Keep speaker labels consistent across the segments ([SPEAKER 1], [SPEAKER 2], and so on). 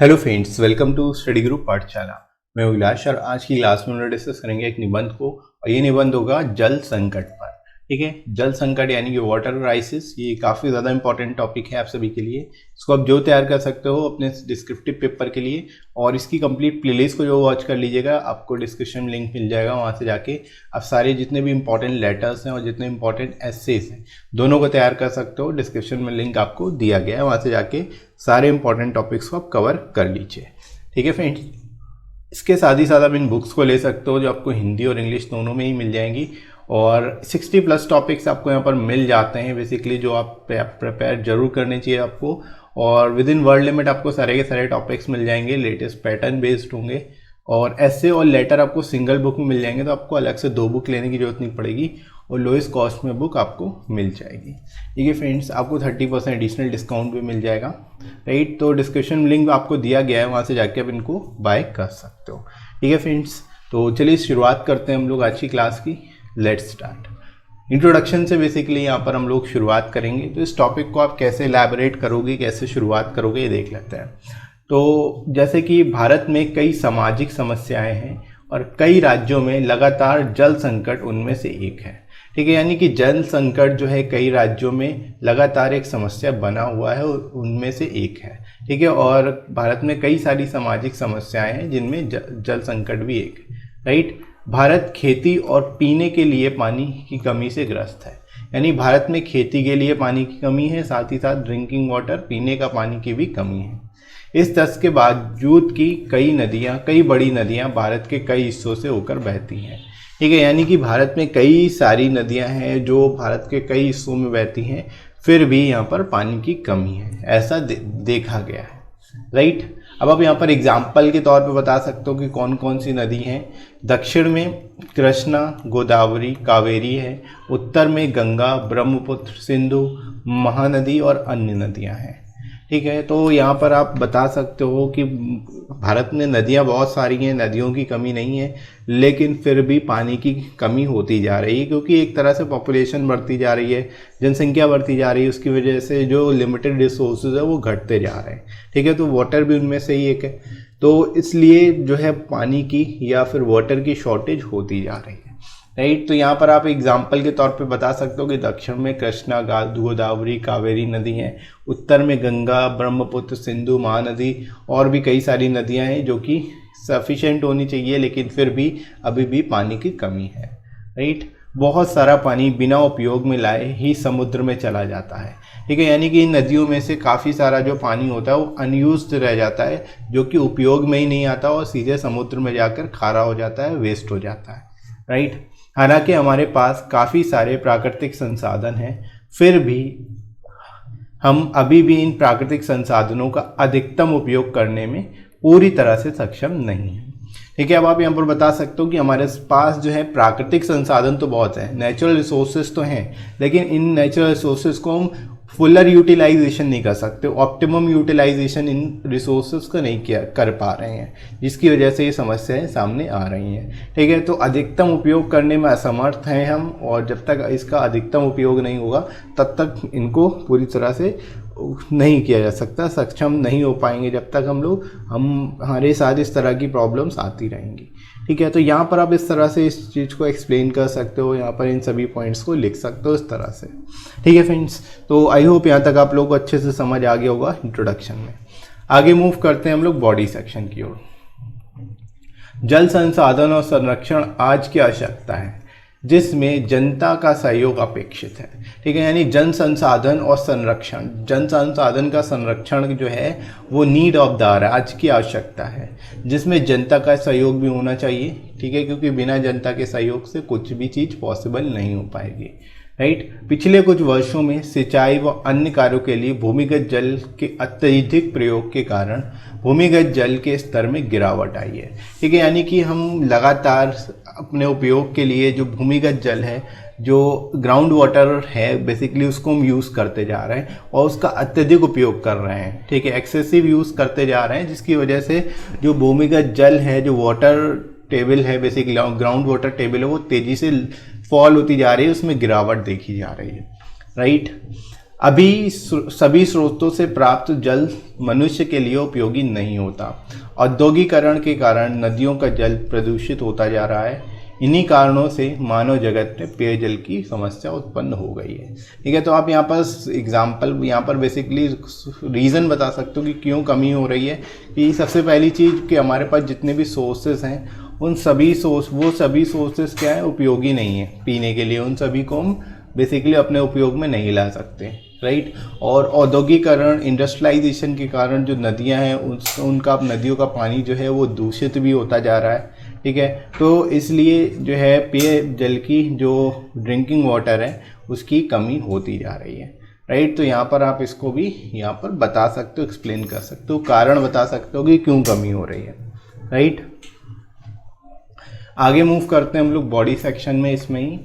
[SPEAKER 1] Hello friends, welcome to study group Pathshala. मैं उल्लास और आज की क्लास में हम लोग डिस्कस करेंगे एक निबंध को, और ये निबंध होगा जल संकट पर। ठीक है, जल संकट यानी कि वाटर क्राइसिस, ये काफ़ी ज़्यादा इंपॉर्टेंट टॉपिक है आप सभी के लिए। इसको आप जो तैयार कर सकते हो अपने डिस्क्रिप्टिव पेपर के लिए, और इसकी कंप्लीट प्लेलिस्ट को जो वॉच कर लीजिएगा, आपको डिस्क्रिप्शन में लिंक मिल जाएगा। वहाँ से जाके आप सारे जितने भी इंपॉर्टेंट लेटर्स हैं और जितने इंपॉर्टेंट एसेस हैं दोनों को तैयार कर सकते हो। डिस्क्रिप्शन में लिंक आपको दिया गया है, वहाँ से जाके सारे इंपॉर्टेंट टॉपिक्स को आप कवर कर लीजिए। ठीक है फ्रेंड्स, इसके साथ ही साथ आप इन बुक्स को ले सकते हो जो आपको हिंदी और इंग्लिश दोनों में ही मिल जाएंगी, और 60+ टॉपिक्स आपको यहाँ पर मिल जाते हैं बेसिकली, जो आप प्रिपेयर जरूर करने चाहिए आपको। और विद इन वर्ड लिमिट आपको सारे के सारे टॉपिक्स मिल जाएंगे, लेटेस्ट पैटर्न बेस्ड होंगे, और ऐसे और लेटर आपको सिंगल बुक में मिल जाएंगे, तो आपको अलग से 2 बुक लेने की जरूरत नहीं पड़ेगी, और लोएस्ट कॉस्ट में बुक आपको मिल जाएगी। ठीक है फ्रेंड्स, आपको 30% एडिशनल डिस्काउंट भी मिल जाएगा। राइट, तो डिस्क्रिप्शन में लिंक आपको दिया गया है, वहाँ से जाके आप इनको बाय कर सकते हो। ठीक है फ्रेंड्स, तो चलिए शुरुआत करते हैं हम लोग आज की क्लास की। Let's start. इंट्रोडक्शन से बेसिकली यहाँ पर हम लोग शुरुआत करेंगे। तो इस टॉपिक को आप कैसे एलैबोरेट करोगे, कैसे शुरुआत करोगे, ये देख लेते हैं। तो जैसे कि भारत में कई सामाजिक समस्याएं हैं और कई राज्यों में लगातार जल संकट उनमें से एक है। ठीक है, यानी कि जल संकट जो है कई राज्यों में लगातार एक समस्या बना हुआ है, उनमें से एक है। ठीक है, और भारत में कई सारी सामाजिक समस्याएं हैं जिनमें जल संकट भी एक है। राइट, भारत खेती और पीने के लिए पानी की कमी से ग्रस्त है। यानी भारत में खेती के लिए पानी की कमी है, साथ ही साथ ड्रिंकिंग वाटर, पीने का पानी की भी कमी है। इस तथ्य के बावजूद की कई बड़ी नदियां भारत के कई हिस्सों से होकर बहती हैं। ठीक है, यानी कि भारत में कई सारी नदियां हैं जो भारत के कई हिस्सों में बहती हैं, फिर भी यहाँ पर पानी की कमी है, ऐसा देखा गया है। राइट, अब आप यहाँ पर एग्जाम्पल के तौर पे बता सकते हो कि कौन कौन सी नदी हैं। दक्षिण में कृष्णा, गोदावरी, कावेरी है। उत्तर में गंगा, ब्रह्मपुत्र, सिंधु, महानदी और अन्य नदियाँ हैं। ठीक है, तो यहाँ पर आप बता सकते हो कि भारत में नदियाँ बहुत सारी हैं, नदियों की कमी नहीं है, लेकिन फिर भी पानी की कमी होती जा रही है, क्योंकि एक तरह से पॉपुलेशन बढ़ती जा रही है, जनसंख्या बढ़ती जा रही है, उसकी वजह से जो लिमिटेड रिसोर्सेज है वो घटते जा रहे हैं। ठीक है, तो वाटर भी उनमें से ही एक है, तो इसलिए जो है पानी की या फिर वाटर की शॉर्टेज होती जा रही है। राइट, तो यहाँ पर आप एग्जाम्पल के तौर पे बता सकते हो कि दक्षिण में कृष्णा, गोदावरी, कावेरी नदी हैं। उत्तर में गंगा, ब्रह्मपुत्र, सिंधु, महानदी और भी कई सारी नदियाँ हैं जो कि सफिशेंट होनी चाहिए, लेकिन फिर भी अभी भी पानी की कमी है। राइट, बहुत सारा पानी बिना उपयोग में लाए ही समुद्र में चला जाता है। ठीक है, यानी कि इन नदियों में से काफ़ी सारा जो पानी होता है वो अनयूज्ड रह जाता है, जो कि उपयोग में ही नहीं आता और सीधे समुद्र में जाकर खारा हो जाता है, वेस्ट हो जाता है। राइट, हालांकि हमारे पास काफ़ी सारे प्राकृतिक संसाधन हैं, फिर भी हम अभी भी इन प्राकृतिक संसाधनों का अधिकतम उपयोग करने में पूरी तरह से सक्षम नहीं हैं। ठीक है, अब आप यहाँ पर बता सकते हो कि हमारे पास जो है प्राकृतिक संसाधन तो बहुत है, नेचुरल रिसोर्सेज तो हैं, लेकिन इन नेचुरल रिसोर्सेज को हम फुलर यूटिलाइजेशन नहीं कर सकते, ऑप्टिमम यूटिलाइजेशन इन रिसोर्सेज का नहीं कर पा रहे हैं, जिसकी वजह से ये समस्याएं सामने आ रही हैं। ठीक है, तो अधिकतम उपयोग करने में असमर्थ हैं हम, और जब तक इसका अधिकतम उपयोग नहीं होगा तब तक इनको पूरी तरह से नहीं किया जा सकता, सक्षम नहीं हो पाएंगे जब तक हमारे साथ इस तरह की प्रॉब्लम्स आती रहेंगी। ठीक है, तो यहाँ पर आप इस तरह से इस चीज़ को एक्सप्लेन कर सकते हो, यहाँ पर इन सभी पॉइंट्स को लिख सकते हो इस तरह से। ठीक है फ्रेंड्स, तो आई होप यहाँ तक आप लोग को अच्छे से समझ आ गया होगा इंट्रोडक्शन में। आगे मूव करते हैं हम लोग बॉडी सेक्शन की ओर। जल संसाधन और संरक्षण आज की आवश्यकता है, जिसमें जनता का सहयोग अपेक्षित है। ठीक है, यानी जन संसाधन और संरक्षण, जन संसाधन का संरक्षण जो है वो नीड ऑफ द आवर, आज की आवश्यकता है, जिसमें जनता का सहयोग भी होना चाहिए। ठीक है, क्योंकि बिना जनता के सहयोग से कुछ भी चीज़ पॉसिबल नहीं हो पाएगी। राइट, पिछले कुछ वर्षों में सिंचाई व अन्य कार्यों के लिए भूमिगत जल के अत्यधिक प्रयोग के कारण भूमिगत जल के स्तर में गिरावट आई है। ठीक है, यानी कि हम लगातार अपने उपयोग के लिए जो भूमिगत जल है, जो ग्राउंड वाटर है बेसिकली, उसको हम यूज़ करते जा रहे हैं और उसका अत्यधिक उपयोग कर रहे हैं। ठीक है, एक्सेसिव यूज़ करते जा रहे हैं, जिसकी वजह से जो भूमिगत जल है, जो वाटर टेबल है बेसिकली, ग्राउंड वाटर टेबल है, वो तेज़ी से फॉल होती जा रही है, उसमें गिरावट देखी जा रही है। राइट, अभी सभी स्रोतों से प्राप्त जल मनुष्य के लिए उपयोगी नहीं होता। औद्योगिकरण के कारण नदियों का जल प्रदूषित होता जा रहा है। इन्हीं कारणों से मानव जगत में पेयजल की समस्या उत्पन्न हो गई है। ठीक है, तो आप यहाँ पर एग्जाम्पल यहाँ पर बेसिकली रीज़न बता सकते हो कि क्यों कमी हो रही है। कि सबसे पहली चीज़ कि हमारे पास जितने भी सोर्सेज हैं उन सभी सोर्सेज क्या है, उपयोगी नहीं है पीने के लिए। उन सभी को हम बेसिकली अपने उपयोग में नहीं ला सकते, राइट। और औद्योगिकरण, इंडस्ट्रियलाइजेशन के कारण जो नदियां हैं उनका नदियों का पानी जो है वो दूषित भी होता जा रहा है। ठीक है, तो इसलिए जो है पेय जल की जो ड्रिंकिंग वाटर है उसकी कमी होती जा रही है, राइट। तो यहाँ पर आप इसको भी यहाँ पर बता सकते हो, एक्सप्लेन कर सकते हो, कारण बता सकते हो कि क्यों कमी हो रही है, राइट। आगे मूव करते हैं हम लोग बॉडी सेक्शन में। इसमें ही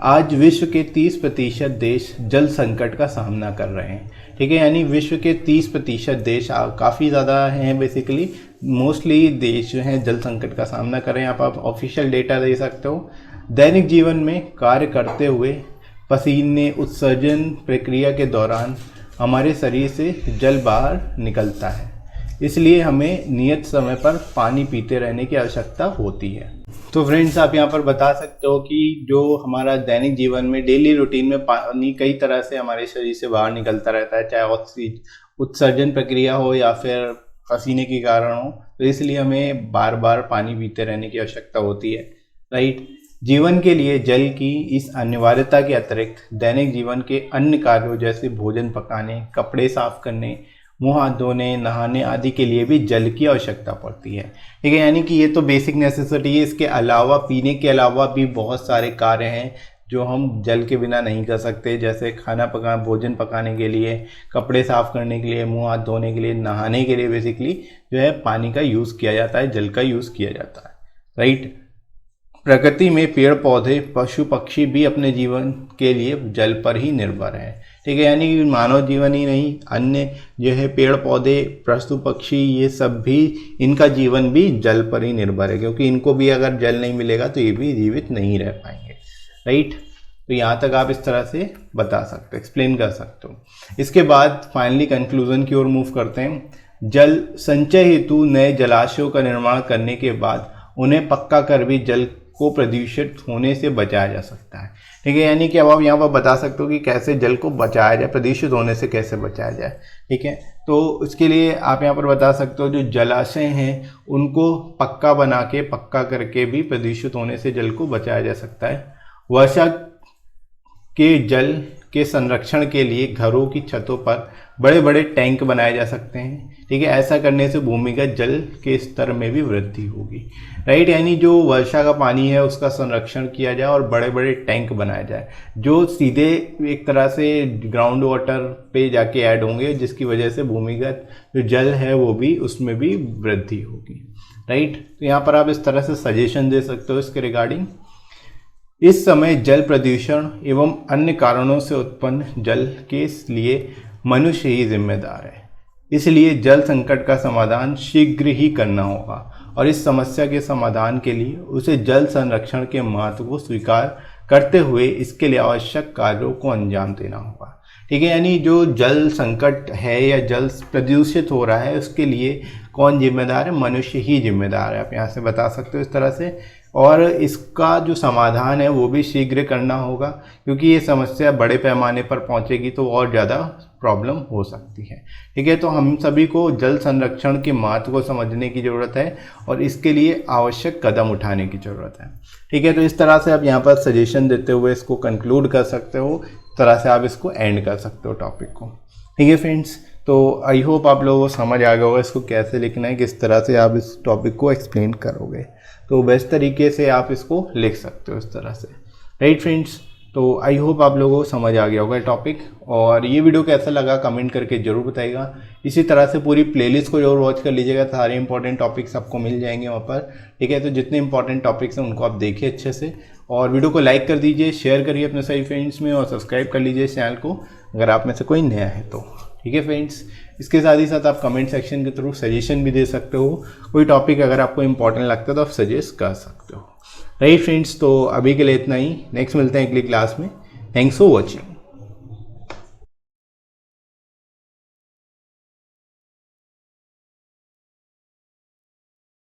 [SPEAKER 1] आज विश्व के 30% देश जल संकट का सामना कर रहे हैं। ठीक है, यानी विश्व के 30% देश काफ़ी ज़्यादा हैं, बेसिकली मोस्टली देश जो हैं जल संकट का सामना कर रहे हैं। आप ऑफिशियल डेटा दे सकते हो। दैनिक जीवन में कार्य करते हुए पसीने उत्सर्जन प्रक्रिया के दौरान हमारे शरीर से जल बाहर निकलता है, इसलिए हमें नियत समय पर पानी पीते रहने की आवश्यकता होती है। तो फ्रेंड्स, आप यहाँ पर बता सकते हो कि जो हमारा दैनिक जीवन में डेली रूटीन में पानी कई तरह से हमारे शरीर से बाहर निकलता रहता है, चाहे उत्सर्जन प्रक्रिया हो या फिर पसीने के कारण हो, तो इसलिए हमें बार बार पानी पीते रहने की आवश्यकता होती है, राइट। जीवन के लिए जल की इस अनिवार्यता के अतिरिक्त दैनिक जीवन के अन्य कार्यों जैसे भोजन पकाने, कपड़े साफ करने, मुंह हाथ धोने, नहाने आदि के लिए भी जल की आवश्यकता पड़ती है। ठीक है, यानी कि ये तो बेसिक नेसेसिटी है। इसके अलावा पीने के अलावा भी बहुत सारे कार्य हैं जो हम जल के बिना नहीं कर सकते, जैसे भोजन पकाने के लिए, कपड़े साफ करने के लिए, मुंह हाथ धोने के लिए, नहाने के लिए बेसिकली जो है पानी का यूज़ किया जाता है, जल का यूज़ किया जाता है, राइट। प्रकृति में पेड़ पौधे, पशु पक्षी भी अपने जीवन के लिए जल पर ही निर्भर हैं। ठीक है, यानी मानव जीवन ही नहीं, अन्य जो है पेड़ पौधे, पशु पक्षी, ये सब भी, इनका जीवन भी जल पर ही निर्भर है, क्योंकि इनको भी अगर जल नहीं मिलेगा तो ये भी जीवित नहीं रह पाएंगे, राइट। तो यहाँ तक आप इस तरह से बता सकते हो, एक्सप्लेन कर सकते हो। इसके बाद फाइनली कंक्लूजन की ओर मूव करते हैं। जल संचय हेतु नए जलाशयों का निर्माण करने के बाद उन्हें पक्का कर भी जल को प्रदूषित होने से बचाया जा सकता है। ठीक है, यानी कि अब आप यहाँ पर बता सकते हो कि कैसे जल को बचाया जाए, प्रदूषित होने से कैसे बचाया जाए। ठीक है, तो इसके लिए आप यहाँ पर बता सकते हो जो जलाशय हैं उनको पक्का करके भी प्रदूषित होने से जल को बचाया जा सकता है। वर्षा के जल के संरक्षण के लिए घरों की छतों पर बड़े बड़े टैंक बनाए जा सकते हैं। ठीक है, ऐसा करने से भूमिगत जल के स्तर में भी वृद्धि होगी, राइट। यानी जो वर्षा का पानी है उसका संरक्षण किया जाए और बड़े बड़े टैंक बनाए जाए जो सीधे एक तरह से ग्राउंड वाटर पे जाके ऐड होंगे, जिसकी वजह से भूमिगत जो जल है वो भी, उसमें भी वृद्धि होगी, राइट। तो यहाँ पर आप इस तरह से सजेशन दे सकते हो इसके रिगार्डिंग। इस समय जल प्रदूषण एवं अन्य कारणों से उत्पन्न जल के लिए मनुष्य ही जिम्मेदार है, इसलिए जल संकट का समाधान शीघ्र ही करना होगा और इस समस्या के समाधान के लिए उसे जल संरक्षण के महत्व को स्वीकार करते हुए इसके लिए आवश्यक कार्यों को अंजाम देना होगा। ठीक है, यानी जो जल संकट है या जल प्रदूषित हो रहा है उसके लिए कौन जिम्मेदार है? मनुष्य ही जिम्मेदार है, आप यहाँ से बता सकते हो इस तरह से। और इसका जो समाधान है वो भी शीघ्र करना होगा, क्योंकि ये समस्या बड़े पैमाने पर पहुंचेगी तो और ज़्यादा प्रॉब्लम हो सकती है। ठीक है, तो हम सभी को जल संरक्षण के महत्व को समझने की ज़रूरत है और इसके लिए आवश्यक कदम उठाने की ज़रूरत है। ठीक है, तो इस तरह से आप यहाँ पर सजेशन देते हुए इसको कंक्लूड कर सकते हो, इस तरह से आप इसको एंड कर सकते हो टॉपिक को। ठीक है फ्रेंड्स, तो आई होप आप लोगों को समझ आ गया होगा इसको कैसे लिखना है, किस तरह से आप इस टॉपिक को एक्सप्लेन करोगे, तो बेस्ट तरीके से आप इसको लिख सकते हो इस तरह से, राइट फ्रेंड्स। तो आई होप आप लोगों को समझ आ गया होगा टॉपिक, और ये वीडियो कैसा लगा कमेंट करके ज़रूर बताइएगा। इसी तरह से पूरी प्लेलिस्ट को जरूर वॉच कर लीजिएगा, सारे इंपॉर्टेंट टॉपिक्स आपको मिल जाएंगे वहाँ पर। ठीक है, तो जितने इंपॉर्टेंट टॉपिक्स हैं उनको आप देखिए अच्छे से, और वीडियो को लाइक कर दीजिए, शेयर करिए अपने सभी फ्रेंड्स में, और सब्सक्राइब कर लीजिए चैनल को अगर आप में से कोई नया है तो। ठीक है फ्रेंड्स, इसके साथ ही साथ आप कमेंट सेक्शन के थ्रू सजेशन भी दे सकते हो, कोई टॉपिक अगर आपको इंपॉर्टेंट लगता है तो आप सजेस्ट कर सकते हो, राइट फ्रेंड्स। तो अभी के लिए इतना ही, नेक्स्ट मिलते हैं अगली क्लास में। Thanks for watching.